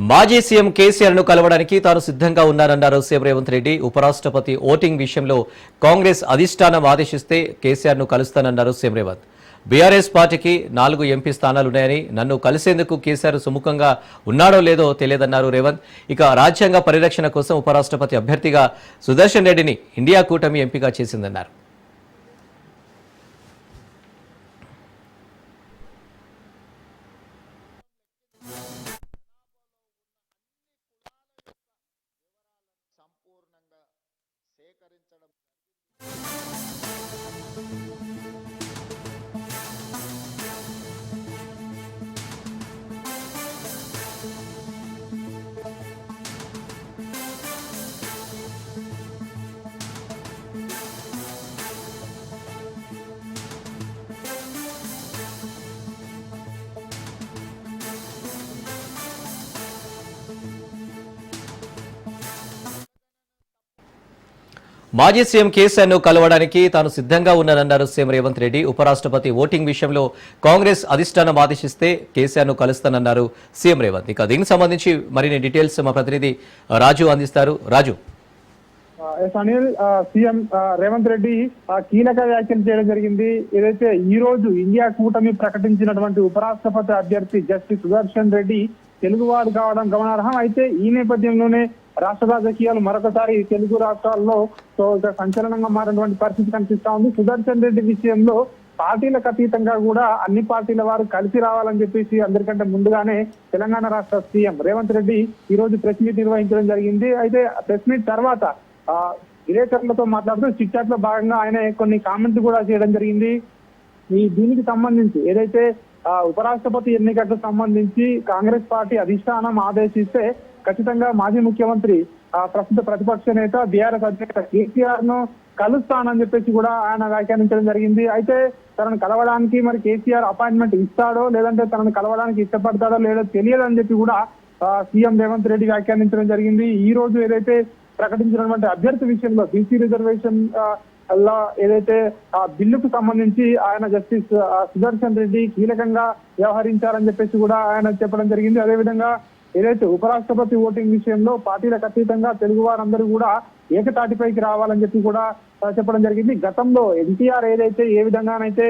మాజీ సీఎం కేసీఆర్ ను కలవడానికి తాను సిద్ధంగా ఉన్నారన్నారు సీఎం రేవంత్ రెడ్డి. ఉపరాష్ట్రపతి ఓటింగ్ విషయంలో కాంగ్రెస్ అధిష్టానం ఆదేశిస్తే కేసీఆర్ ను కలుస్తానన్నారు సీఎం రేవంత్. బీఆర్ఎస్ పార్టీకి 4 ఎంపీ స్థానాలున్నాయని, నన్ను కలిసేందుకు కేసీఆర్ సుముఖంగా ఉన్నాడో లేదో తెలియదన్నారు రేవంత్. ఇక రాజ్యాంగ పరిరక్షణ కోసం ఉపరాష్ట్రపతి అభ్యర్థిగా సుదర్శన్ రెడ్డిని ఇండియా కూటమి ఎంపిక చేసిందన్నారు. సంపూర్ణంగా సేకరించడం మాజీ సీఎం కేసీఆర్ ను కలవడానికి తాను సిద్ధంగా ఉన్నారన్నారు సీఎం రేవంత్ రెడ్డి. ఉపరాష్ట్రపతి ఓటింగ్ విషయంలో కాంగ్రెస్ అధిష్టానం ఆదేశిస్తే కేసీఆర్ ను కలుస్తానన్నారు సీఎం రేవంత్. ఇక దీనికి సంబంధించి మరిన్ని డీటెయిల్స్ మా ప్రతినిధి రాజు అందిస్తారు. రాజు. అనిల్, సీఎం రేవంత్ రెడ్డి కీలక వ్యాఖ్యలు చేయడం జరిగింది. ఏదైతే ఈ రోజు ఇండియా కూటమి ప్రకటించినటువంటి ఉపరాష్ట్రపతి అభ్యర్థి జస్టిస్ సుదర్శన్ రెడ్డి తెలుగువాడు కావడం గమనార్హం. అయితే ఈ నేపథ్యంలోనే రాష్ట్ర రాజకీయాలు మరొకసారి తెలుగు రాష్ట్రాల్లో సంచలనంగా మారినటువంటి పరిస్థితి కనిపిస్తా ఉంది. సుదర్శన్ రెడ్డి విషయంలో పార్టీలకు అతీతంగా కూడా అన్ని పార్టీల వారు కలిసి రావాలని చెప్పేసి అందరికంటే ముందుగానే తెలంగాణ రాష్ట్ర సీఎం రేవంత్ రెడ్డి ఈ రోజు ప్రెస్ మీట్ నిర్వహించడం జరిగింది. అయితే ప్రెస్ మీట్ తర్వాత విలేకరులతో మాట్లాడుతూ చిట్ చాట్ లో భాగంగా ఆయన కొన్ని కామెంట్స్ కూడా చేయడం జరిగింది. దీనికి సంబంధించి ఏదైతే ఉపరాష్ట్రపతి ఎన్నికలకు సంబంధించి కాంగ్రెస్ పార్టీ అధిష్టానం ఆదేశిస్తే ఖచ్చితంగా మాజీ ముఖ్యమంత్రి ప్రస్తుత ప్రతిపక్ష నేత బీఆర్ఎస్ అధినేత కేసీఆర్ ను కలుస్తానని చెప్పేసి కూడా ఆయన వ్యాఖ్యానించడం జరిగింది. అయితే తనను కలవడానికి మరి కేసీఆర్ అపాయింట్మెంట్ ఇస్తాడో లేదంటే తనను కలవడానికి ఇష్టపడతాడో లేదో తెలియదని చెప్పి కూడా సీఎం రేవంత్ రెడ్డి వ్యాఖ్యానించడం జరిగింది. ఈ రోజు ఏదైతే ప్రకటించినటువంటి అభ్యర్థి విషయంలో బీసీ రిజర్వేషన్ లో ఏదైతే ఆ బిల్లుకు సంబంధించి ఆయన జస్టిస్ సుదర్శన్ రెడ్డి కీలకంగా వ్యవహరించారని చెప్పేసి కూడా ఆయన చెప్పడం జరిగింది. అదేవిధంగా ఏదైతే ఉపరాష్ట్రపతి ఓటింగ్ విషయంలో పార్టీలకు అతీతంగా తెలుగు వారందరూ కూడా ఏకతాటిపైకి రావాలని చెప్పి కూడా చెప్పడం జరిగింది. గతంలో ఎన్టీఆర్ ఏదైతే ఏ విధంగానైతే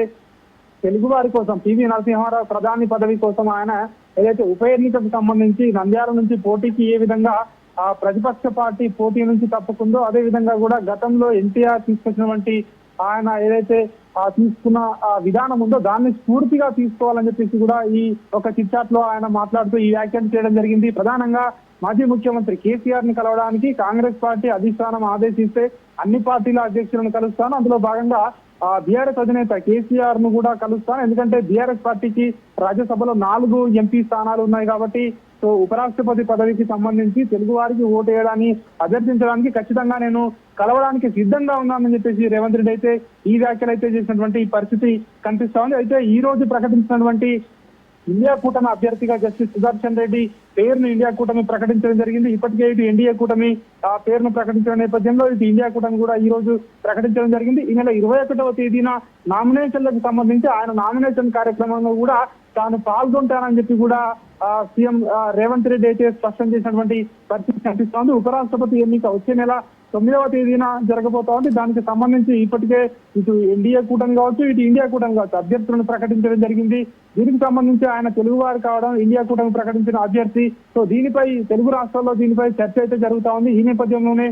తెలుగు వారి కోసం పివి నరసింహారావు ప్రధాని పదవి కోసం ఆయన ఏదైతే ఉప ఎన్నికకు సంబంధించి నంద్యాల నుంచి పోటీకి ఏ విధంగా ఆ ప్రతిపక్ష పార్టీ పోటీ నుంచి తప్పుకుందో అదే విధంగా కూడా గతంలో ఎన్టీఆర్ తీసుకొచ్చినటువంటి ఆయన ఏదైతే తీసుకున్న విధానం ఉందో దాన్ని స్ఫూర్తిగా తీసుకోవాలని చెప్పేసి కూడా ఈ ఒక చిట్ చాట్ లో ఆయన మాట్లాడుతూ ఈ వ్యాఖ్యలు చేయడం జరిగింది. ప్రధానంగా మాజీ ముఖ్యమంత్రి కేసీఆర్ ని కలవడానికి కాంగ్రెస్ పార్టీ అధిష్టానం ఆదేశిస్తే అన్ని పార్టీల అధ్యక్షులను కలుస్తాను, అందులో భాగంగా బీఆర్ఎస్ అధినేత కేసీఆర్ ను కూడా కలుస్తాను. ఎందుకంటే బీఆర్ఎస్ పార్టీకి రాజ్యసభలో 4 ఎంపీ స్థానాలు ఉన్నాయి కాబట్టి సో ఉపరాష్ట్రపతి పదవికి సంబంధించి తెలుగు వారికి ఓటు వేయడాన్ని అభ్యర్థించడానికి ఖచ్చితంగా నేను కలవడానికి సిద్ధంగా ఉన్నానని చెప్పేసి రేవంత్ రెడ్డి అయితే ఈ వ్యాఖ్యలు అయితే చేసినటువంటి పరిస్థితి కనిపిస్తా ఉంది. అయితే ఈ రోజు ప్రకటించినటువంటి ఇండియా కూటమి అభ్యర్థిగా జస్టిస్ సుదర్శన్ రెడ్డి పేరును ఇండియా కూటమి ప్రకటించడం జరిగింది. ఇప్పటికే ఇటు ఎన్డీఏ కూటమి ఆ పేరును ప్రకటించిన నేపథ్యంలో ఇటు ఇండియా కూటమి కూడా ఈ రోజు ప్రకటించడం జరిగింది. ఈ నెల 21వ తేదీన నామినేషన్లకు సంబంధించి ఆయన నామినేషన్ కార్యక్రమంలో కూడా తాను పాల్గొంటానని చెప్పి కూడా సీఎం రేవంత్ రెడ్డి అయితే స్పష్టం చేసినటువంటి పరిస్థితి కనిపిస్తోంది. ఉపరాష్ట్రపతి ఎన్నిక వచ్చే నెల 9వ తేదీన జరగబోతా ఉంది. దానికి సంబంధించి ఇప్పటికే ఇటు ఎన్డీఏ కూటమి కావచ్చు ఇటు ఇండియా కూటమి కావచ్చు అభ్యర్థులను ప్రకటించడం జరిగింది. దీనికి సంబంధించి ఆయన తెలుగు వారు కావడం ఇండియా కూటమి ప్రకటించిన అభ్యర్థి. సో దీనిపై తెలుగు రాష్ట్రాల్లో దీనిపై చర్చ అయితే జరుగుతా ఉంది. ఈ నేపథ్యంలోనే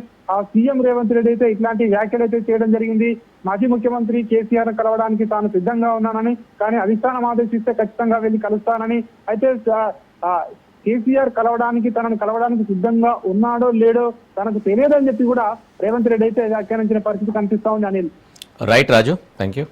సీఎం రేవంత్ రెడ్డి అయితే ఇట్లాంటి వ్యాఖ్యలు అయితే చేయడం జరిగింది. మాజీ ముఖ్యమంత్రి కేసీఆర్ కలవడానికి తాను సిద్ధంగా ఉన్నానని, కానీ అధిష్టానం ఆదేశిస్తే ఖచ్చితంగా వెళ్ళి కలుస్తానని, అయితే కేసీఆర్ తనను కలవడానికి సిద్ధంగా ఉన్నాడో లేడో తనకు తెలియదని చెప్పి కూడా రేవంత్ రెడ్డి అయితే వ్యాఖ్యానించిన పరిస్థితి కనిపిస్తా ఉంది. Anil. Right Raju, thank you.